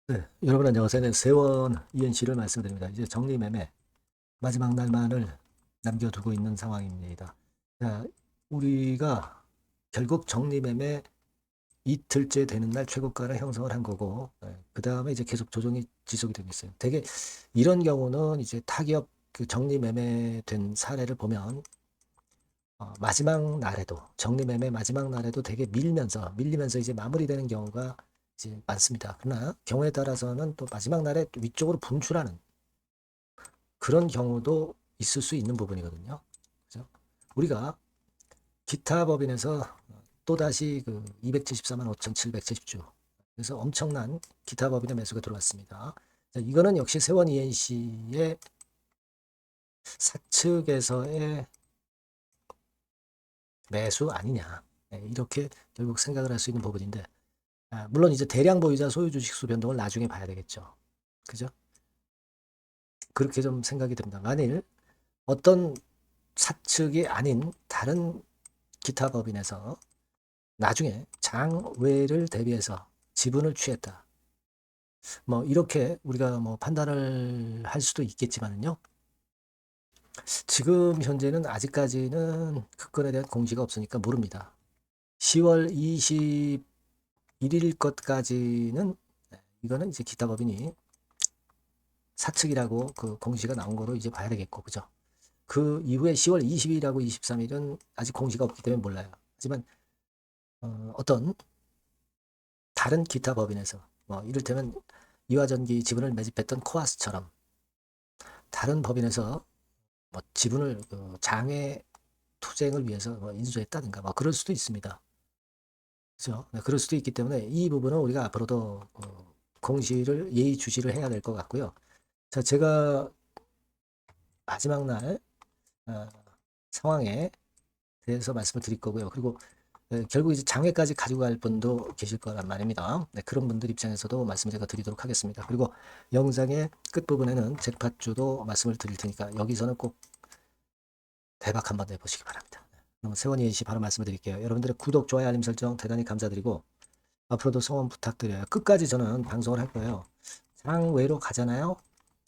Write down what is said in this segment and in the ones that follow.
네, 여러분 안녕하세요. 네, 세원 ENC를 말씀드립니다. 이제 정리매매 마지막 날만을 남겨두고 있는 상황입니다. 자, 우리가 결국 정리매매 이틀째 되는 날 최고가를 형성을 한 거고, 그 다음에 이제 계속 조정이 지속이 되고 있어요. 되게 이런 경우는 이제 타기업 그 정리매매된 사례를 보면 마지막 날에도 정리매매 마지막 날에도 되게 밀리면서 이제 마무리되는 경우가 이제 많습니다. 그러나 경우에 따라서는 또 마지막 날에 또 위쪽으로 분출하는 그런 경우도 있을 수 있는 부분이거든요. 그죠? 우리가 기타 법인에서 또다시 그 274만 5,770주 그래서 엄청난 기타 법인의 매수가 들어왔습니다. 자, 이거는 역시 세원 ENC의 사측에서의 매수 아니냐, 이렇게 결국 생각을 할 수 있는 부분인데, 물론 이제 대량 보유자 소유 주식수 변동을 나중에 봐야 되겠죠. 그죠? 그렇게 좀 생각이 듭니다. 만일 어떤 사측이 아닌 다른 기타 법인에서 나중에 장외를 대비해서 지분을 취했다. 뭐 이렇게 우리가 뭐 판단을 할 수도 있겠지만요. 지금 현재는 아직까지는 그 건에 대한 공지가 없으니까 모릅니다. 10월 21일 것까지는 이거는 이제 기타 법인이 사측이라고 그 공시가 나온 거로 이제 봐야 되겠고, 그죠? 그 이후에 10월 20일하고 23일은 아직 공시가 없기 때문에 몰라요. 하지만 어떤 다른 기타 법인에서 뭐 이를테면 이화전기 지분을 매집했던 코아스처럼 다른 법인에서 뭐 지분을 그 장외 투쟁을 위해서 뭐 인수했다든가 뭐 그럴 수도 있습니다. 그렇죠? 네, 그럴 수도 있기 때문에 이 부분은 우리가 앞으로도 공시를 예의주시를 해야 될 것 같고요. 자, 제가 마지막 날 어, 상황에 대해서 말씀을 드릴 거고요. 그리고 결국 이제 장외까지 가지고 갈 분도 계실 거란 말입니다. 네, 그런 분들 입장에서도 말씀 제가 드리도록 하겠습니다. 그리고 영상의 끝부분에는 잭팟주도 말씀을 드릴 테니까 여기서는 꼭 대박 한번 내보시기 바랍니다. 그럼 세원이 씨 바로 말씀을 드릴게요. 여러분들의 구독, 좋아요, 알림 설정 대단히 감사드리고 앞으로도 소원 부탁드려요. 끝까지 저는 방송을 할 거예요. 장외로 가잖아요.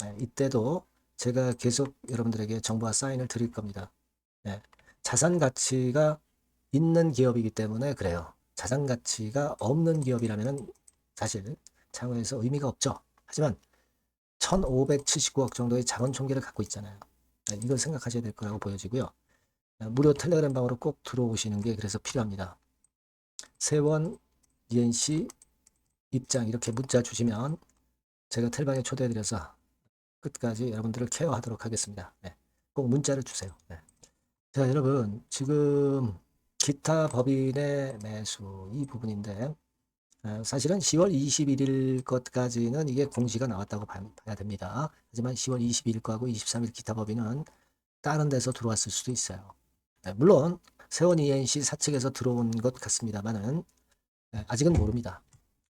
네, 이때도 제가 계속 여러분들에게 정보와 사인을 드릴 겁니다. 네, 자산 가치가 있는 기업이기 때문에 그래요. 자산 가치가 없는 기업이라면 사실 장외에서 의미가 없죠. 하지만 1,579억 정도의 자본 총계를 갖고 있잖아요. 네, 이걸 생각하셔야 될 거라고 보여지고요. 무료 텔레그램 방으로 꼭 들어오시는 게 그래서 필요합니다. 세원 ENC 입장 이렇게 문자 주시면 제가 텔방에 초대해드려서 끝까지 여러분들을 케어하도록 하겠습니다. 네, 꼭 문자를 주세요. 네. 자, 여러분 지금 기타 법인의 매수 이 부분인데 사실은 10월 21일 것까지는 이게 공시가 나왔다고 봐야 됩니다. 하지만 10월 22일 거하고 23일 기타 법인은 다른 데서 들어왔을 수도 있어요. 네, 물론 세원 ENC 사측에서 들어온 것 같습니다만은 아직은 모릅니다.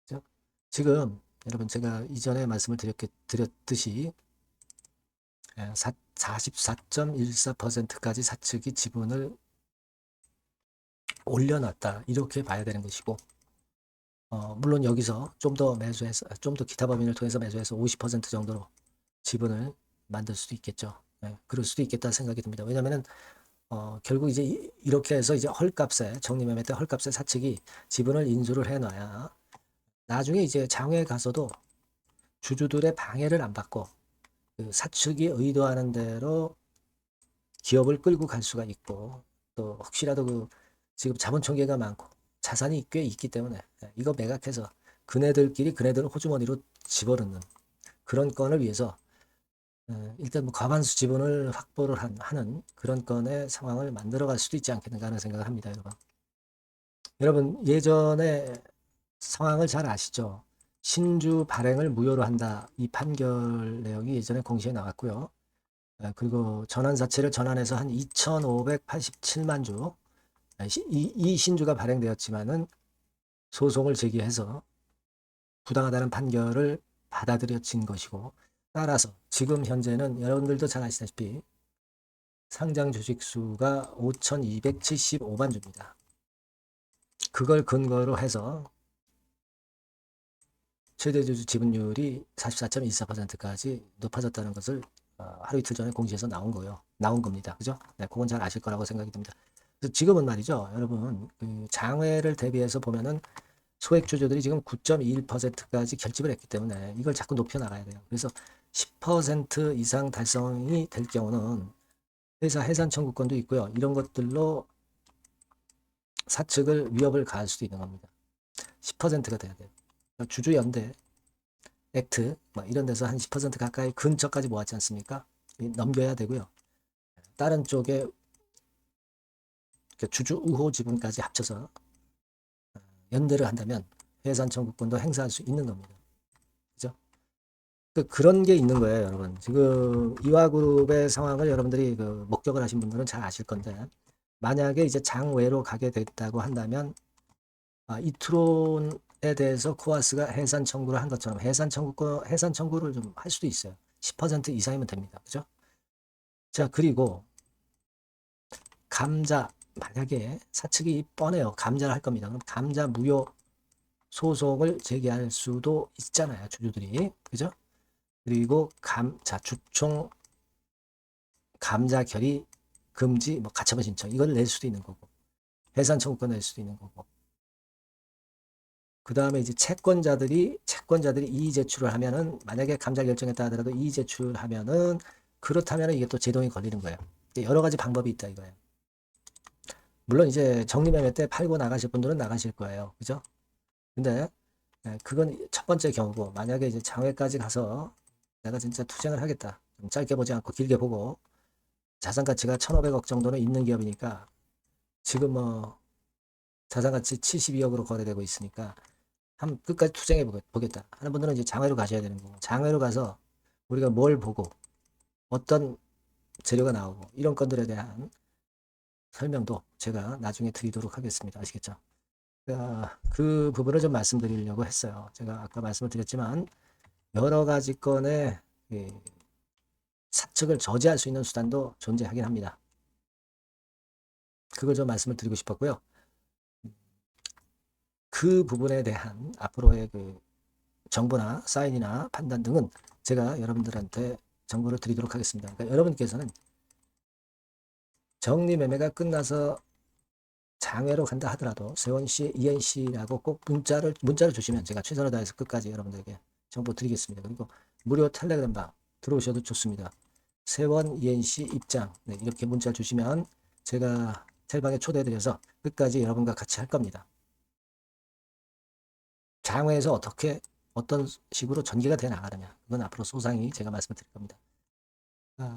그죠? 지금 여러분 제가 이전에 말씀을 드렸듯이 44.14%까지 사측이 지분을 올려놨다 이렇게 봐야 되는 것이고, 물론 여기서 좀 더 매수해서 좀 더 기타 법인을 통해서 매수해서 50% 정도로 지분을 만들 수도 있겠죠. 그럴 수도 있겠다 생각이 듭니다. 왜냐하면은 결국 이제 이렇게 해서 이제 헐값에 정리매매 때 헐값에 사측이 지분을 인수를 해놔야 나중에 이제 장외에 가서도 주주들의 방해를 안 받고 그 사측이 의도하는 대로 기업을 끌고 갈 수가 있고, 또 혹시라도 그 지금 자본 총계가 많고 자산이 꽤 있기 때문에 이거 매각해서 그네들끼리 그네들 호주머니로 집어넣는 그런 건을 위해서 일단 뭐 과반수 지분을 확보를 하는 그런 건의 상황을 만들어 갈 수도 있지 않겠는가 하는 생각을 합니다, 여러분. 여러분 예전에 상황을 잘 아시죠? 신주 발행을 무효로 한다. 이 판결 내용이 예전에 공시에 나왔고요. 그리고 전환 자체를 전환해서 한 2,587만 주, 이 신주가 발행되었지만은 소송을 제기해서 부당하다는 판결을 받아들여진 것이고, 따라서 지금 현재는 여러분들도 잘 아시다시피 상장 주식 수가 5,275만 주입니다. 그걸 근거로 해서 최대주주 지분율이 44.24%까지 높아졌다는 것을 하루 이틀 전에 공시에서 나온 겁니다. 그죠? 네, 그건 잘 아실 거라고 생각이 듭니다. 그래서 지금은 말이죠, 여러분, 그 장외를 대비해서 보면은 소액 주주들이 지금 9.21%까지 결집을 했기 때문에 이걸 자꾸 높여 나가야 돼요. 그래서 10% 이상 달성이 될 경우는 회사 해산 청구권도 있고요. 이런 것들로 사측을 위협을 가할 수도 있는 겁니다. 10%가 돼야 돼요. 주주연대 액트 뭐 이런 데서 한 10% 가까이 근처까지 모았지 않습니까? 넘겨야 되고요. 다른 쪽에 주주 우호 지분까지 합쳐서 연대를 한다면 해산 청구권도 행사할 수 있는 겁니다. 그죠? 그런 게 있는 거예요, 여러분. 지금 이화그룹의 상황을 여러분들이 그 목격을 하신 분들은 잘 아실 건데, 만약에 이제 장외로 가게 됐다고 한다면 이트론에 대해서 코아스가 해산 청구를 한 것처럼 해산 청구를 좀 할 수도 있어요. 10% 이상이면 됩니다. 그죠? 자, 그리고 감자, 만약에 사측이 뻔해요. 감자를 할 겁니다. 그럼 감자 무효 소송을 제기할 수도 있잖아요. 주주들이. 그죠? 그리고 주총 감자 결의 금지 뭐 가처분 신청 이걸 낼 수도 있는 거고 해산 청구권 낼 수도 있는 거고 그 다음에 이제 채권자들이 이의 제출을 하면은 만약에 감자 결정했다 하더라도 이의 제출을 하면은 그렇다면은 이게 또 제동이 걸리는 거예요. 여러 가지 방법이 있다 이거예요. 물론 이제 정리매매 때 팔고 나가실 분들은 나가실 거예요. 그죠? 근데 그건 첫 번째 경우고 만약에 이제 장외까지 가서 내가 진짜 투쟁을 하겠다. 좀 짧게 보지 않고 길게 보고 자산 가치가 1,500억 정도는 있는 기업이니까 지금 뭐 자산 가치 72억으로 거래되고 있으니까 한 끝까지 투쟁해 보겠다 하는 분들은 이제 장외로 가셔야 되는 거고 장외로 가서 우리가 뭘 보고 어떤 재료가 나오고 이런 건들에 대한 설명도 제가 나중에 드리도록 하겠습니다. 아시겠죠? 그 부분을 좀 말씀드리려고 했어요. 제가 아까 말씀을 드렸지만 여러 가지 건의 사측을 저지할 수 있는 수단도 존재하긴 합니다. 그걸 좀 말씀을 드리고 싶었고요. 그 부분에 대한 앞으로의 그 정보나 사인이나 판단 등은 제가 여러분들한테 정보를 드리도록 하겠습니다. 그러니까 여러분께서는 정리매매가 끝나서 장외로 간다 하더라도 세원씨, 이엔씨라고 꼭 문자를 주시면 제가 최선을 다해서 끝까지 여러분들에게 정보 드리겠습니다. 그리고 무료 텔레그램방 들어오셔도 좋습니다. 세원, 이엔씨 입장 이렇게 문자 주시면 제가 텔방에 초대해드려서 끝까지 여러분과 같이 할 겁니다. 장외에서 어떤 식으로 전개가 돼 나가느냐 그건 앞으로 소상히 제가 말씀을 드릴 겁니다.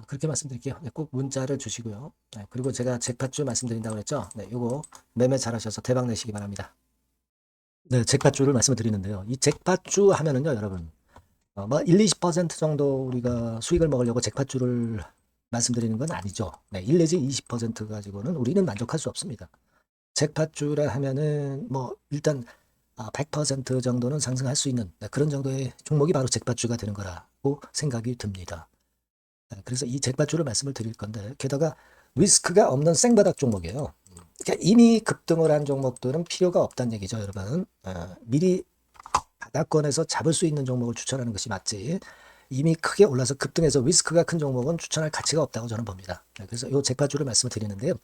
그렇게 말씀드릴게요. 꼭 문자를 주시고요. 그리고 제가 잭팟주 말씀드린다고 그랬죠. 요거 매매 잘하셔서 대박 내시기 바랍니다. 네, 잭팟주를 말씀을 드리는데요. 이 잭팟주 하면은요, 여러분, 뭐 1, 20% 정도 우리가 수익을 먹으려고 잭팟주를 말씀드리는 건 아니죠. 1 내지 20% 가지고는 우리는 만족할 수 없습니다. 잭팟주라 하면은 뭐 일단 100% 정도는 상승할 수 있는 그런 정도의 종목이 바로 잭팟주가 되는 거라고 생각이 듭니다. 그래서 이 잭팟주를 말씀을 드릴 건데 게다가 리스크가 없는 생바닥 종목이에요. 그러니까 이미 급등을 한 종목들은 필요가 없다는 얘기죠, 여러분. 미리 바닥권에서 잡을 수 있는 종목을 추천하는 것이 맞지. 이미 크게 올라서 급등해서 리스크가 큰 종목은 추천할 가치가 없다고 저는 봅니다. 그래서 이 잭팟주를 말씀을 드리는데요.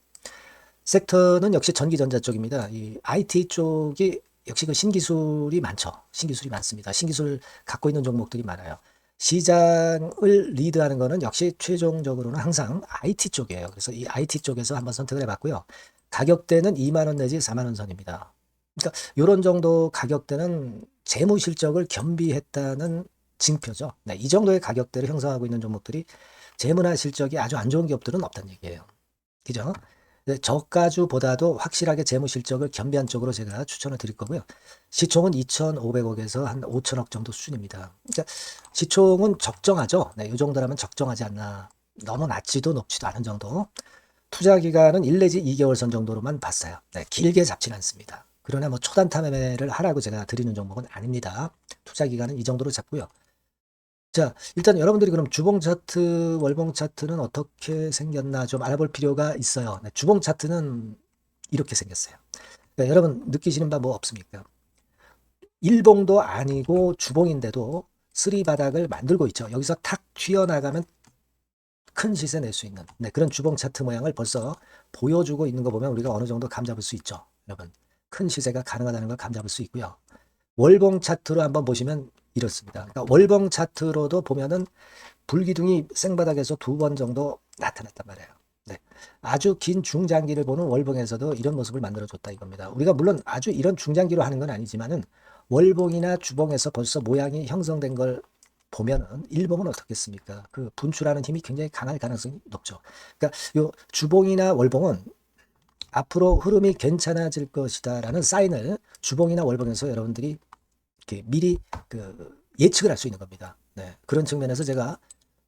섹터는 역시 전기전자 쪽입니다. 이 IT 쪽이 역시 그 신기술이 많죠. 신기술이 많습니다. 신기술 갖고 있는 종목들이 많아요. 시장을 리드하는 거는 역시 최종적으로는 항상 IT 쪽이에요. 그래서 이 IT 쪽에서 한번 선택을 해봤고요. 가격대는 2만 원 내지 4만 원 선입니다. 그러니까 이런 정도 가격대는 재무 실적을 겸비했다는 징표죠. 이 정도의 가격대를 형성하고 있는 종목들이 재무나 실적이 아주 안 좋은 기업들은 없다는 얘기예요. 그죠? 저가주보다도 확실하게 재무 실적을 겸비한 쪽으로 제가 추천을 드릴 거고요. 시총은 2,500억에서 한 5,000억 정도 수준입니다. 그러니까 시총은 적정하죠. 이 정도라면 적정하지 않나. 너무 낮지도 높지도 않은 정도. 투자 기간은 1 내지 2개월 선 정도로만 봤어요. 길게 잡지는 않습니다. 그러나 뭐 초단타 매매를 하라고 제가 드리는 종목은 아닙니다. 투자 기간은 이 정도로 잡고요. 자, 일단 여러분들이 그럼 주봉 차트, 월봉 차트는 어떻게 생겼나 좀 알아볼 필요가 있어요. 주봉 차트는 이렇게 생겼어요. 여러분 느끼시는 바 뭐 없습니까? 일봉도 아니고 주봉인데도 쓰리바닥을 만들고 있죠. 여기서 탁 튀어나가면 큰 시세 낼 수 있는 그런 주봉 차트 모양을 벌써 보여주고 있는 거 보면 우리가 어느 정도 감잡을 수 있죠. 여러분, 큰 시세가 가능하다는 걸 감잡을 수 있고요. 월봉 차트로 한번 보시면 이렇습니다. 그러니까 월봉 차트로도 보면은 불기둥이 생바닥에서 2번 정도 나타났단 말이에요. 네. 아주 긴 중장기를 보는 월봉에서도 이런 모습을 만들어줬다 이겁니다. 우리가 물론 아주 이런 중장기로 하는 건 아니지만은 월봉이나 주봉에서 벌써 모양이 형성된 걸 보면은 일봉은 어떻겠습니까? 그 분출하는 힘이 굉장히 강할 가능성이 높죠. 그러니까 요 주봉이나 월봉은 앞으로 흐름이 괜찮아질 것이다라는 사인을 주봉이나 월봉에서 여러분들이 이렇게 미리 예측을 할 수 있는 겁니다. 네. 그런 측면에서 제가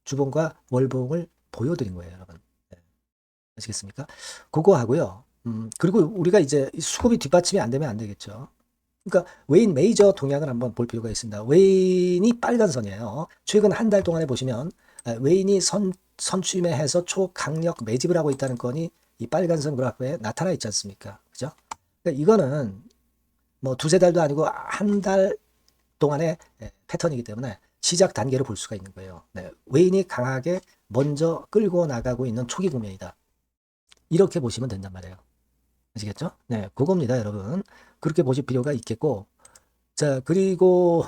주봉과 월봉을 보여드린 거예요, 여러분. 네. 아시겠습니까? 그거 하고요. 그리고 우리가 이제 수급이 뒷받침이 안 되면 안 되겠죠. 그러니까 웨인 메이저 동향을 한번 볼 필요가 있습니다. 웨인이 빨간 선이에요. 최근 한 달 동안에 보시면 웨인이 선취매해서 초강력 매집을 하고 있다는 건이 이 빨간 선 그래프에 나타나 있지 않습니까? 그죠? 그러니까 이거는 뭐 두세 달도 아니고 한 달 동안의 패턴이기 때문에 시작 단계로 볼 수가 있는 거예요. 네, 웨인이 강하게 먼저 끌고 나가고 있는 초기 국면이다. 이렇게 보시면 된단 말이에요. 아시겠죠? 네, 그겁니다, 여러분. 그렇게 보실 필요가 있겠고, 자, 그리고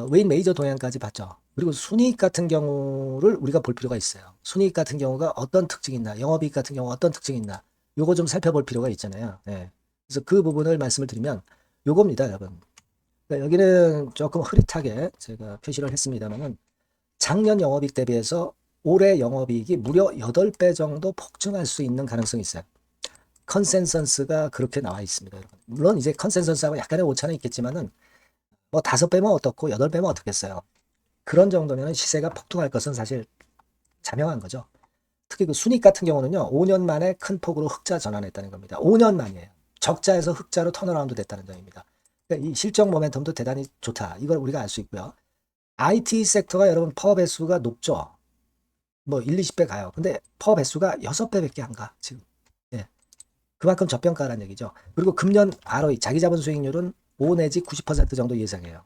웨인 메이저 동향까지 봤죠. 그리고 순이익 같은 경우를 우리가 볼 필요가 있어요. 순이익 같은 경우가 어떤 특징이 있나, 영업이익 같은 경우 어떤 특징이 있나, 요거 좀 살펴볼 필요가 있잖아요. 네. 그래서 그 부분을 말씀을 드리면 요겁니다, 여러분. 그러니까 여기는 조금 흐릿하게 제가 표시를 했습니다만은 작년 영업이익 대비해서 올해 영업이익이 무려 8배 정도 폭증할 수 있는 가능성이 있어요. 컨센서스가 그렇게 나와 있습니다, 여러분. 물론 이제 컨센서스하고 약간의 오차는 있겠지만은 뭐 5배면 어떻고 8배면 어떻겠어요. 그런 정도면 시세가 폭등할 것은 사실 자명한 거죠. 특히 그 순익 같은 경우는요, 5년 만에 큰 폭으로 흑자 전환했다는 겁니다. 5년 만이에요. 적자에서 흑자로 턴어라운드 됐다는 점입니다. 그러니까 이 실적 모멘텀도 대단히 좋다. 이걸 우리가 알 수 있고요. IT 섹터가 여러분 파워 배수가 높죠. 뭐 1, 20배 가요. 근데 파워 배수가 6배밖에 안 가, 지금. 예. 그만큼 저평가라는 얘기죠. 그리고 금년 ROE, 자기 자본 수익률은 5 내지 90% 정도 예상해요.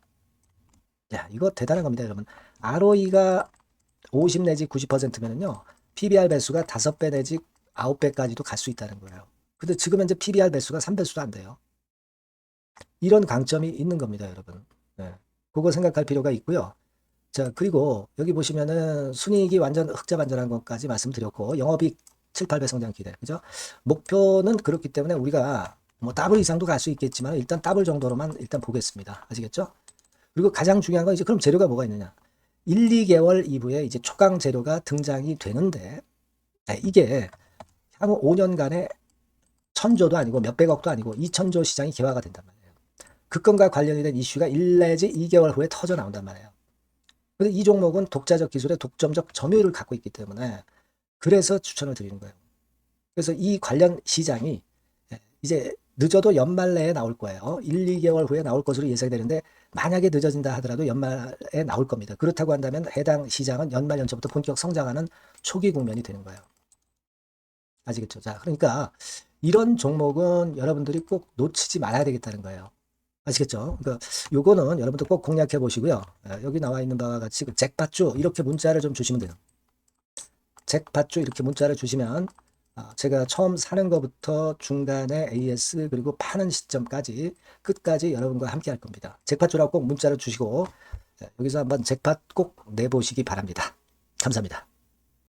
야, 이거 대단한 겁니다, 여러분. ROE가 50 내지 90%면은요, PBR 배수가 5배 내지 9배까지도 갈 수 있다는 거예요. 근데 지금 현재 PBR 배수가 3배수도 안 돼요. 이런 강점이 있는 겁니다, 여러분. 네. 그거 생각할 필요가 있고요. 자, 그리고 여기 보시면은 순이익이 완전 흑자 반전한 것까지 말씀드렸고, 영업이익 7, 8배 성장 기대. 그죠? 목표는 그렇기 때문에 우리가 뭐 더블 이상도 갈 수 있겠지만 일단 더블 정도로만 일단 보겠습니다. 아시겠죠? 그리고 가장 중요한 건 이제 그럼 재료가 뭐가 있느냐? 1, 2개월 이후에 이제 초강 재료가 등장이 되는데 이게 향후 5년간에 1000조도 아니고 몇백억도 아니고 2000조 시장이 개화가 된단 말이에요. 그 건과 관련이 된 이슈가 1 내지 2개월 후에 터져 나온단 말이에요. 근데 이 종목은 독자적 기술의 독점적 점유율을 갖고 있기 때문에 그래서 추천을 드리는 거예요. 그래서 이 관련 시장이 이제 늦어도 연말 내에 나올 거예요. 1, 2개월 후에 나올 것으로 예상되는데 만약에 늦어진다 하더라도 연말에 나올 겁니다. 그렇다고 한다면 해당 시장은 연말 연초부터 본격 성장하는 초기 국면이 되는 거예요. 아시겠죠? 자, 그러니까 이런 종목은 여러분들이 꼭 놓치지 말아야 되겠다는 거예요. 아시겠죠? 그러니까 요거는 여러분들 꼭 공략해 보시고요. 여기 나와 있는 바와 같이 그 잭팟주 이렇게 문자를 좀 주시면 돼요. 잭팟주 이렇게 문자를 주시면 제가 처음 사는 것부터 중간에 AS 그리고 파는 시점까지 끝까지 여러분과 함께 할 겁니다. 잭팟주라고 꼭 문자를 주시고 여기서 한번 잭팟 꼭 내보시기 바랍니다. 감사합니다.